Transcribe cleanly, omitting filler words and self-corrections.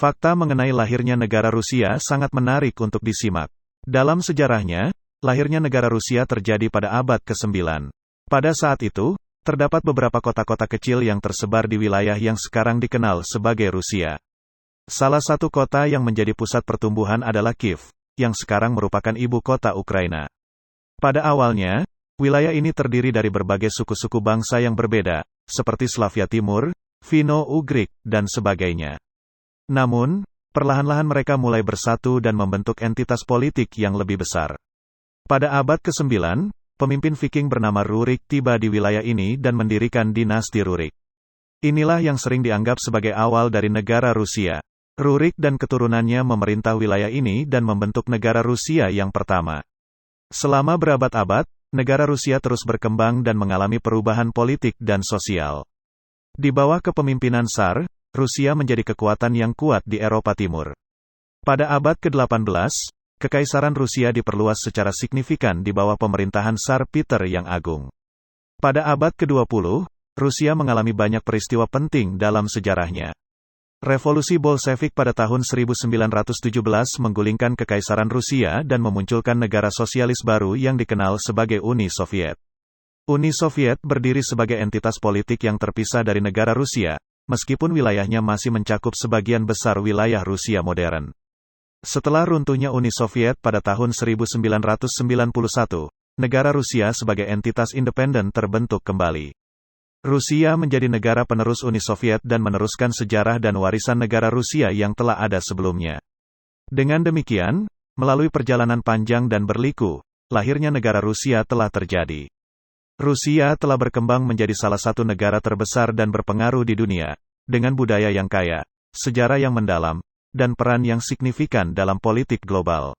Fakta mengenai lahirnya negara Rusia sangat menarik untuk disimak. Dalam sejarahnya, lahirnya negara Rusia terjadi pada abad ke-9. Pada saat itu, terdapat beberapa kota-kota kecil yang tersebar di wilayah yang sekarang dikenal sebagai Rusia. Salah satu kota yang menjadi pusat pertumbuhan adalah Kiev, yang sekarang merupakan ibu kota Ukraina. Pada awalnya, wilayah ini terdiri dari berbagai suku-suku bangsa yang berbeda, seperti Slavia Timur, Finno-Ugrik, dan sebagainya. Namun, perlahan-lahan mereka mulai bersatu dan membentuk entitas politik yang lebih besar. Pada abad ke-9, pemimpin Viking bernama Rurik tiba di wilayah ini dan mendirikan dinasti Rurik. Inilah yang sering dianggap sebagai awal dari negara Rusia. Rurik dan keturunannya memerintah wilayah ini dan membentuk negara Rusia yang pertama. Selama berabad-abad, negara Rusia terus berkembang dan mengalami perubahan politik dan sosial. Di bawah kepemimpinan Tsar, Rusia menjadi kekuatan yang kuat di Eropa Timur. Pada abad ke-18, Kekaisaran Rusia diperluas secara signifikan di bawah pemerintahan Tsar Peter yang Agung. Pada abad ke-20, Rusia mengalami banyak peristiwa penting dalam sejarahnya. Revolusi Bolshevik pada tahun 1917 menggulingkan Kekaisaran Rusia dan memunculkan negara sosialis baru yang dikenal sebagai Uni Soviet. Uni Soviet berdiri sebagai entitas politik yang terpisah dari negara Rusia, meskipun wilayahnya masih mencakup sebagian besar wilayah Rusia modern. Setelah runtuhnya Uni Soviet pada tahun 1991, negara Rusia sebagai entitas independen terbentuk kembali. Rusia menjadi negara penerus Uni Soviet dan meneruskan sejarah dan warisan negara Rusia yang telah ada sebelumnya. Dengan demikian, melalui perjalanan panjang dan berliku, lahirnya negara Rusia telah terjadi. Rusia telah berkembang menjadi salah satu negara terbesar dan berpengaruh di dunia, dengan budaya yang kaya, sejarah yang mendalam, dan peran yang signifikan dalam politik global.